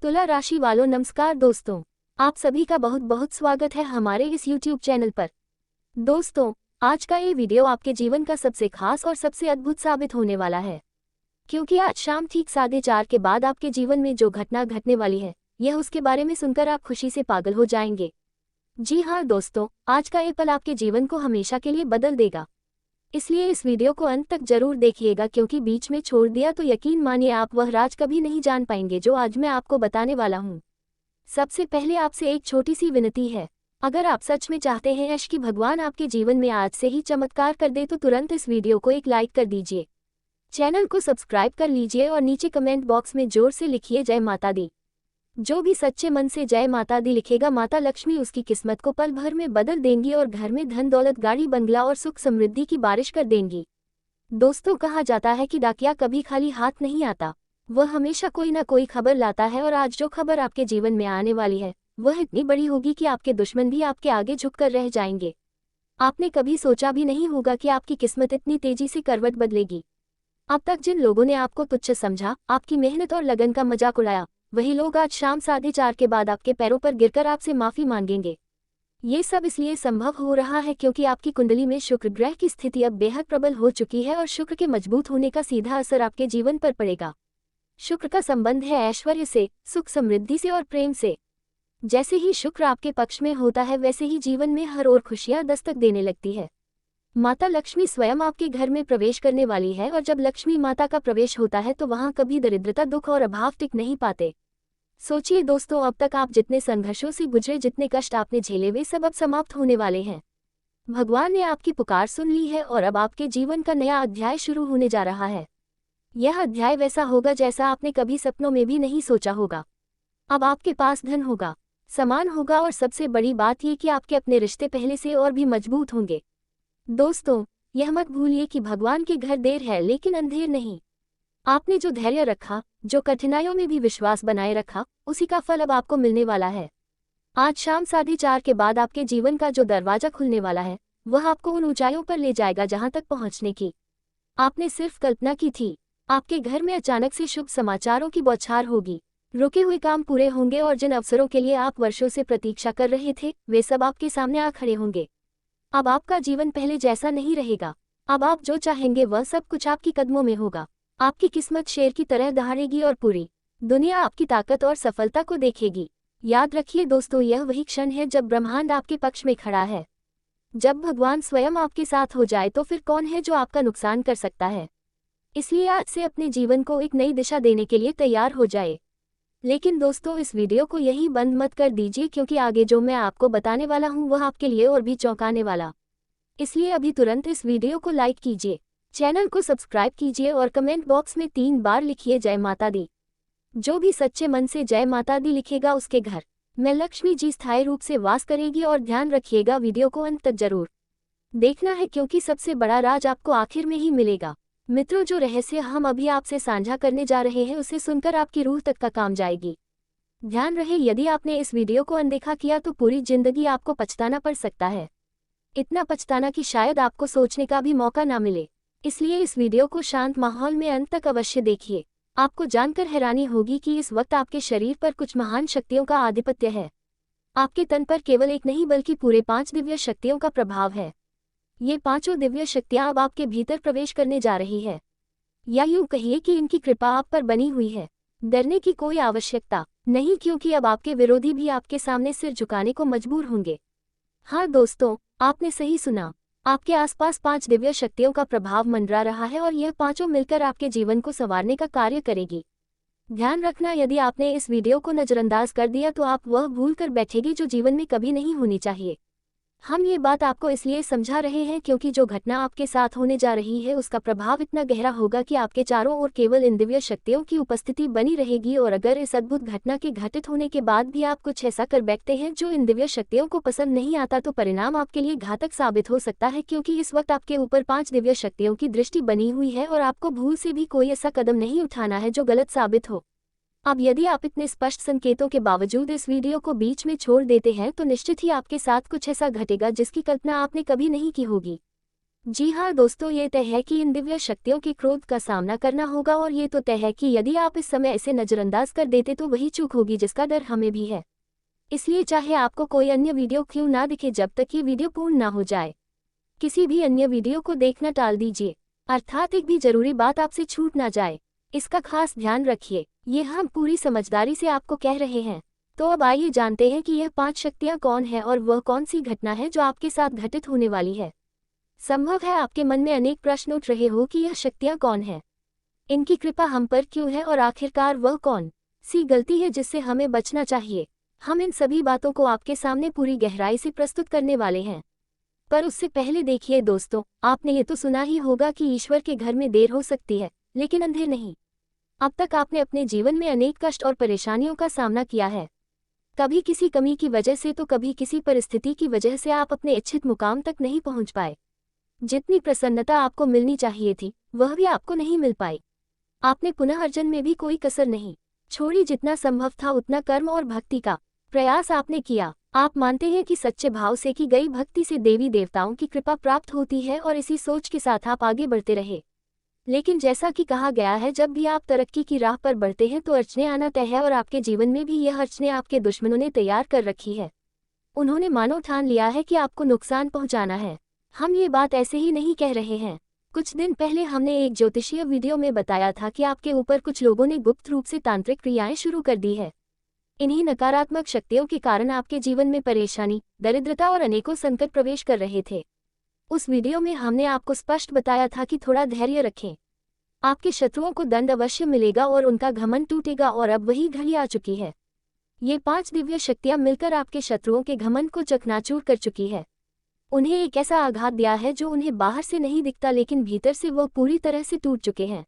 तुला राशि वालों नमस्कार दोस्तों, आप सभी का बहुत बहुत स्वागत है हमारे इस YouTube चैनल पर। दोस्तों, आज का ये वीडियो आपके जीवन का सबसे खास और सबसे अद्भुत साबित होने वाला है, क्योंकि आज शाम ठीक 4:30 के बाद आपके जीवन में जो घटना घटने वाली है, यह उसके बारे में सुनकर आप खुशी से पागल हो जाएंगे। जी हाँ दोस्तों, आज का ये पल आपके जीवन को हमेशा के लिए बदल देगा। इसलिए इस वीडियो को अंत तक जरूर देखिएगा, क्योंकि बीच में छोड़ दिया तो यकीन मानिए आप वह राज कभी नहीं जान पाएंगे जो आज मैं आपको बताने वाला हूँ। सबसे पहले आपसे एक छोटी सी विनती है, अगर आप सच में चाहते हैं यश कि भगवान आपके जीवन में आज से ही चमत्कार कर दे तो तुरंत इस वीडियो को एक लाइक कर दीजिए, चैनल को सब्सक्राइब कर लीजिए और नीचे कमेंट बॉक्स में जोर से लिखिए जय माता दी। जो भी सच्चे मन से जय माता दी लिखेगा, माता लक्ष्मी उसकी किस्मत को पल भर में बदल देंगी और घर में धन दौलत गाड़ी बंगला और सुख समृद्धि की बारिश कर देंगी। दोस्तों, कहा जाता है कि डाकिया कभी खाली हाथ नहीं आता, वह हमेशा कोई ना कोई खबर लाता है। और आज जो खबर आपके जीवन में आने वाली है वह इतनी बड़ी होगी कि आपके दुश्मन भी आपके आगे झुककर रह जाएंगे। आपने कभी सोचा भी नहीं होगा कि आपकी किस्मत इतनी तेजी से करवट बदलेगी। अब तक जिन लोगों ने आपको तुच्छ समझा, आपकी मेहनत और लगन का मजाक उड़ाया, वही लोग आज शाम 4:30 के बाद आपके पैरों पर गिरकर आपसे माफी मांगेंगे। ये सब इसलिए संभव हो रहा है क्योंकि आपकी कुंडली में शुक्र ग्रह की स्थिति अब बेहद प्रबल हो चुकी है और शुक्र के मजबूत होने का सीधा असर आपके जीवन पर पड़ेगा। शुक्र का संबंध है ऐश्वर्य से, सुख समृद्धि से और प्रेम से। जैसे ही शुक्र आपके पक्ष में होता है वैसे ही जीवन में हर ओर खुशियां दस्तक देने लगती है। माता लक्ष्मी स्वयं आपके घर में प्रवेश करने वाली है और जब लक्ष्मी माता का प्रवेश होता है तो वहां कभी दरिद्रता, दुख और अभाव टिक नहीं पाते। सोचिए दोस्तों, अब तक आप जितने संघर्षों से गुजरे, जितने कष्ट आपने झेले, वे सब अब समाप्त होने वाले हैं। भगवान ने आपकी पुकार सुन ली है और अब आपके जीवन का नया अध्याय शुरू होने जा रहा है। यह अध्याय वैसा होगा जैसा आपने कभी सपनों में भी नहीं सोचा होगा। अब आपके पास धन होगा, सम्मान होगा और सबसे बड़ी बात यह कि आपके अपने रिश्ते पहले से और भी मजबूत होंगे। दोस्तों, यह मत भूलिए कि भगवान के घर देर है लेकिन अंधेर नहीं। आपने जो धैर्य रखा, जो कठिनाइयों में भी विश्वास बनाए रखा, उसी का फल अब आपको मिलने वाला है। आज शाम 4:30 के बाद आपके जीवन का जो दरवाजा खुलने वाला है वह आपको उन ऊंचाइयों पर ले जाएगा जहां तक पहुंचने की आपने सिर्फ कल्पना की थी। आपके घर में अचानक से शुभ समाचारों की बौछार होगी, रुके हुए काम पूरे होंगे और जिन अवसरों के लिए आप वर्षों से प्रतीक्षा कर रहे थे वे सब आपके सामने आ खड़े होंगे। अब आपका जीवन पहले जैसा नहीं रहेगा। अब आप जो चाहेंगे वह सब कुछ आपकी कदमों में होगा। आपकी किस्मत शेर की तरह दहाड़ेगी और पूरी दुनिया आपकी ताकत और सफलता को देखेगी। याद रखिए दोस्तों, यह वही क्षण है जब ब्रह्मांड आपके पक्ष में खड़ा है। जब भगवान स्वयं आपके साथ हो जाए तो फिर कौन है जो आपका नुकसान कर सकता है। इसलिए आज से अपने जीवन को एक नई दिशा देने के लिए तैयार हो जाए। लेकिन दोस्तों, इस वीडियो को यहीं बंद मत कर दीजिए, क्योंकि आगे जो मैं आपको बताने वाला हूँ वह आपके लिए और भी चौंकाने वाला। इसलिए अभी तुरंत इस वीडियो को लाइक कीजिए, चैनल को सब्सक्राइब कीजिए और कमेंट बॉक्स में 3 बार लिखिए जय माता दी। जो भी सच्चे मन से जय माता दी लिखेगा उसके घर में लक्ष्मी जी स्थायी रूप से वास करेगी। और ध्यान रखिएगा, वीडियो को अंत तक जरूर देखना है, क्योंकि सबसे बड़ा राज आपको आखिर में ही मिलेगा। मित्रों, जो रहस्य हम अभी आपसे साझा करने जा रहे हैं उसे सुनकर आपकी रूह तक का काम जाएगी। ध्यान रहे, यदि आपने इस वीडियो को अनदेखा किया तो पूरी जिंदगी आपको पछताना पड़ सकता है। इतना पछताना कि शायद आपको सोचने का भी मौका ना मिले। इसलिए इस वीडियो को शांत माहौल में अंत तक अवश्य देखिए। आपको जानकर हैरानी होगी कि इस वक्त आपके शरीर पर कुछ महान शक्तियों का आधिपत्य है। आपके तन पर केवल एक नहीं बल्कि पूरे 5 दिव्य शक्तियों का प्रभाव है। ये पांचों दिव्य शक्तियां अब आपके भीतर प्रवेश करने जा रही है, या यूं कहिए कि इनकी कृपा आप पर बनी हुई है। डरने की कोई आवश्यकता नहीं, क्योंकि अब आपके विरोधी भी आपके सामने सिर झुकाने को मजबूर होंगे। हाँ दोस्तों, आपने सही सुना, आपके आसपास 5 दिव्य शक्तियों का प्रभाव मंडरा रहा है और यह पांचों मिलकर आपके जीवन को संवारने का कार्य करेगी। ध्यान रखना, यदि आपने इस वीडियो को नजरअंदाज कर दिया तो आप वह भूल कर बैठेगी जो जीवन में कभी नहीं होनी चाहिए। हम ये बात आपको इसलिए समझा रहे हैं क्योंकि जो घटना आपके साथ होने जा रही है उसका प्रभाव इतना गहरा होगा कि आपके चारों ओर केवल इन दिव्य शक्तियों की उपस्थिति बनी रहेगी। और अगर इस अद्भुत घटना के घटित होने के बाद भी आप कुछ ऐसा कर बैठते हैं जो इन दिव्य शक्तियों को पसंद नहीं आता तो परिणाम आपके लिए घातक साबित हो सकता है, क्योंकि इस वक्त आपके ऊपर 5 दिव्य शक्तियों की दृष्टि बनी हुई है और आपको भूल से भी कोई ऐसा कदम नहीं उठाना है जो गलत साबित हो। अब यदि आप इतने स्पष्ट संकेतों के बावजूद इस वीडियो को बीच में छोड़ देते हैं तो निश्चित ही आपके साथ कुछ ऐसा घटेगा जिसकी कल्पना आपने कभी नहीं की होगी। जी हाँ दोस्तों, ये तय है कि इन दिव्य शक्तियों के क्रोध का सामना करना होगा और ये तो तय है कि यदि आप इस समय इसे नज़रअंदाज कर देते तो वही चूक होगी जिसका डर हमें भी है। इसलिए चाहे आपको कोई अन्य वीडियो क्यों ना दिखे, जब तक ये वीडियो पूर्ण ना हो जाए किसी भी अन्य वीडियो को देखना टाल दीजिए, अर्थात एक भी जरूरी बात आपसे छूट ना जाए। इसका खास ध्यान रखिए, ये हम पूरी समझदारी से आपको कह रहे हैं। तो अब आइए जानते हैं कि यह 5 शक्तियाँ कौन है और वह कौन सी घटना है जो आपके साथ घटित होने वाली है। संभव है आपके मन में अनेक प्रश्न उठ रहे हो कि यह शक्तियाँ कौन है, इनकी कृपा हम पर क्यों है और आखिरकार वह कौन सी गलती है जिससे हमें बचना चाहिए। हम इन सभी बातों को आपके सामने पूरी गहराई से प्रस्तुत करने वाले हैं। पर उससे पहले देखिए दोस्तों, आपने ये तो सुना ही होगा कि ईश्वर के घर में देर हो सकती है लेकिन अंधेर नहीं। अब तक आपने अपने जीवन में अनेक कष्ट और परेशानियों का सामना किया है, कभी किसी कमी की वजह से तो कभी किसी परिस्थिति की वजह से आप अपने इच्छित मुकाम तक नहीं पहुंच पाए। जितनी प्रसन्नता आपको मिलनी चाहिए थी वह भी आपको नहीं मिल पाई। आपने पुनः अर्जन में भी कोई कसर नहीं छोड़ी, जितना संभव था उतना कर्म और भक्ति का प्रयास आपने किया। आप मानते हैं कि सच्चे भाव से की गई भक्ति से देवी देवताओं की कृपा प्राप्त होती है और इसी सोच के साथ आप आगे बढ़ते रहे। लेकिन जैसा कि कहा गया है, जब भी आप तरक्की की राह पर बढ़ते हैं तो अड़चनें आना तय है और आपके जीवन में भी यह अड़चनें आपके दुश्मनों ने तैयार कर रखी है। उन्होंने मानो ठान लिया है कि आपको नुकसान पहुंचाना है। हम ये बात ऐसे ही नहीं कह रहे हैं। कुछ दिन पहले हमने एक ज्योतिषीय वीडियो में बताया था कि आपके ऊपर कुछ लोगों ने गुप्त रूप से तांत्रिक क्रियाएं शुरू कर दी है। इन्हीं नकारात्मक शक्तियों के कारण आपके जीवन में परेशानी, दरिद्रता और अनेकों संकट प्रवेश कर रहे थे। उस वीडियो में हमने आपको स्पष्ट बताया था कि थोड़ा धैर्य रखें, आपके शत्रुओं को दंड अवश्य मिलेगा और उनका घमंड टूटेगा। और अब वही घड़ी आ चुकी है। ये 5 दिव्य शक्तियां मिलकर आपके शत्रुओं के घमंड को चकनाचूर कर चुकी है। उन्हें एक ऐसा आघात दिया है जो उन्हें बाहर से नहीं दिखता, लेकिन भीतर से वह पूरी तरह से टूट चुके हैं।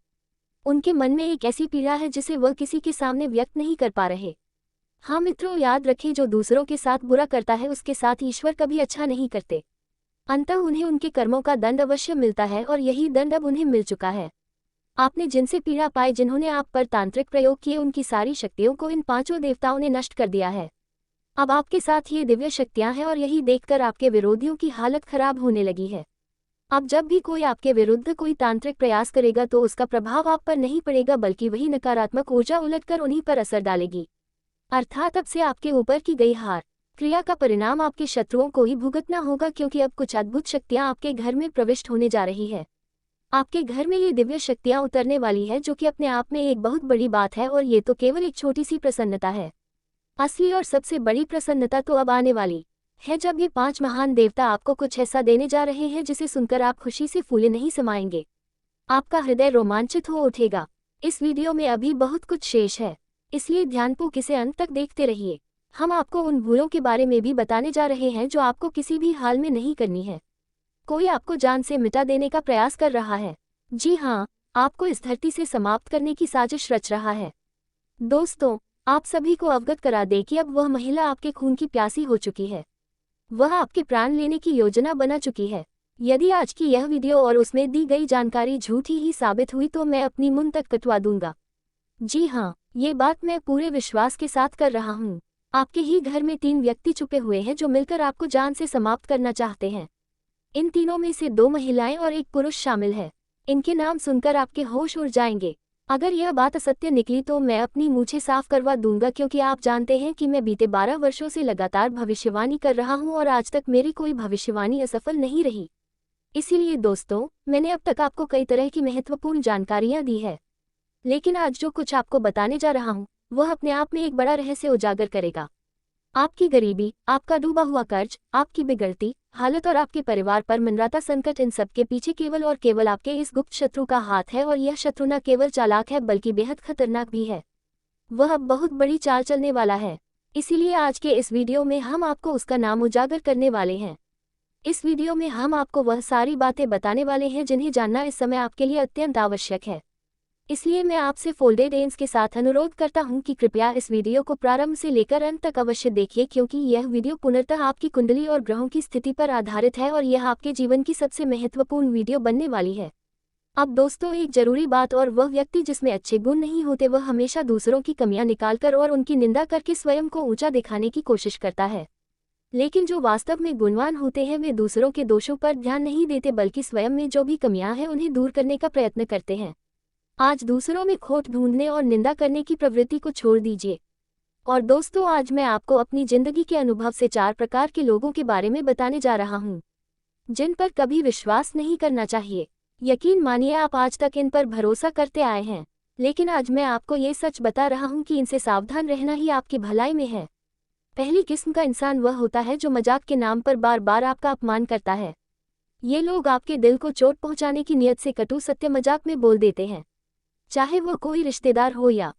उनके मन में एक ऐसी पीड़ा है जिसे वह किसी के सामने व्यक्त नहीं कर पा रहे। हाँ मित्रों, याद रखें, जो दूसरों के साथ बुरा करता है उसके साथ ईश्वर कभी अच्छा नहीं करते। अंततः उन्हें उनके कर्मों का दंड अवश्य मिलता है और यही दंड अब उन्हें मिल चुका है। आपने जिनसे पीड़ा पाई, जिन्होंने आप पर तांत्रिक प्रयोग किए, उनकी सारी शक्तियों को इन 5 देवताओं ने नष्ट कर दिया है। अब आपके साथ ये दिव्य शक्तियां हैं और यही देखकर आपके विरोधियों की हालत खराब होने लगी है। अब जब भी कोई आपके विरुद्ध कोई तांत्रिक प्रयास करेगा तो उसका प्रभाव आप पर नहीं पड़ेगा, बल्कि वही नकारात्मक ऊर्जा उलटकर उन्हीं पर असर डालेगी। अर्थात अब से आपके ऊपर की गई हार क्रिया का परिणाम आपके शत्रुओं को ही भुगतना होगा, क्योंकि अब कुछ अद्भुत शक्तियां आपके घर में प्रविष्ट होने जा रही है। आपके घर में ये दिव्य शक्तियां उतरने वाली है, जो कि अपने आप में एक बहुत बड़ी बात है। और ये तो केवल एक छोटी सी प्रसन्नता है। असली और सबसे बड़ी प्रसन्नता तो अब आने वाली है, जब ये 5 महान देवता आपको कुछ ऐसा देने जा रहे हैं जिसे सुनकर आप खुशी से फूले नहीं समाएंगे। आपका हृदय रोमांचित हो उठेगा। इस वीडियो में अभी बहुत कुछ शेष है, इसलिए ध्यानपूर्वक इसे अंत तक देखते रहिए। हम आपको उन भूलों के बारे में भी बताने जा रहे हैं जो आपको किसी भी हाल में नहीं करनी है। कोई आपको जान से मिटा देने का प्रयास कर रहा है। जी हाँ, आपको इस धरती से समाप्त करने की साजिश रच रहा है। दोस्तों, आप सभी को अवगत करा दे कि अब वह महिला आपके खून की प्यासी हो चुकी है। वह आपके प्राण लेने की योजना बना चुकी है। यदि आज की यह वीडियो और उसमें दी गई जानकारी झूठी ही साबित हुई तो मैं अपनी मुंह तक कटवा दूंगा। जी हाँ, ये बात मैं पूरे विश्वास के साथ कर रहा हूँ। आपके ही घर में 3 व्यक्ति छुपे हुए हैं जो मिलकर आपको जान से समाप्त करना चाहते हैं। इन तीनों में से 2 महिलाएं और 1 पुरुष शामिल है। इनके नाम सुनकर आपके होश उड़ जाएंगे। अगर यह बात असत्य निकली तो मैं अपनी मूछें साफ करवा दूंगा, क्योंकि आप जानते हैं कि मैं बीते 12 वर्षों से लगातार भविष्यवाणी कर रहा हूं और आज तक मेरी कोई भविष्यवाणी असफल नहीं रही। इसीलिए दोस्तों, मैंने अब तक आपको कई तरह की महत्वपूर्ण जानकारियां दी है, लेकिन आज जो कुछ आपको बताने जा रहा हूं वह अपने आप में एक बड़ा रहस्य उजागर करेगा। आपकी गरीबी, आपका डूबा हुआ कर्ज, आपकी बिगड़ती हालत और आपके परिवार पर मंडराता संकट, इन सब के पीछे केवल और केवल आपके इस गुप्त शत्रु का हाथ है। और यह शत्रु न केवल चालाक है बल्कि बेहद खतरनाक भी है। वह अब बहुत बड़ी चाल चलने वाला है। इसीलिए आज के इस वीडियो में हम आपको उसका नाम उजागर करने वाले हैं। इस वीडियो में हम आपको वह सारी बातें बताने वाले हैं जिन्हें जानना इस समय आपके लिए अत्यंत आवश्यक है। इसलिए मैं आपसे फोल्डेड एंड्स के साथ अनुरोध करता हूं कि कृपया इस वीडियो को प्रारंभ से लेकर अंत तक अवश्य देखिए, क्योंकि यह वीडियो पूर्णतः आपकी कुंडली और ग्रहों की स्थिति पर आधारित है और यह आपके जीवन की सबसे महत्वपूर्ण वीडियो बनने वाली है। अब दोस्तों, एक जरूरी बात, और वह व्यक्ति जिसमें अच्छे गुण नहीं होते वह हमेशा दूसरों की कमियां निकालकर और उनकी निंदा करके स्वयं को ऊंचा दिखाने की कोशिश करता है। लेकिन जो वास्तव में गुणवान होते हैं वे दूसरों के दोषों पर ध्यान नहीं देते बल्कि स्वयं में जो भी कमियां हैं उन्हें दूर करने का प्रयत्न करते हैं। आज दूसरों में खोट ढूंढने और निंदा करने की प्रवृत्ति को छोड़ दीजिए। और दोस्तों, आज मैं आपको अपनी जिंदगी के अनुभव से 4 प्रकार के लोगों के बारे में बताने जा रहा हूँ जिन पर कभी विश्वास नहीं करना चाहिए। यकीन मानिए, आप आज तक इन पर भरोसा करते आए हैं, लेकिन आज मैं आपको ये सच बता रहा हूँ कि इनसे सावधान रहना ही आपकी भलाई में है। पहली किस्म का इंसान वह होता है जो मजाक के नाम पर बार बार आपका अपमान करता है। ये लोग आपके दिल को चोट पहुंचाने की नीयत से कटु सत्य मजाक में बोल देते हैं, चाहे वह कोई रिश्तेदार हो या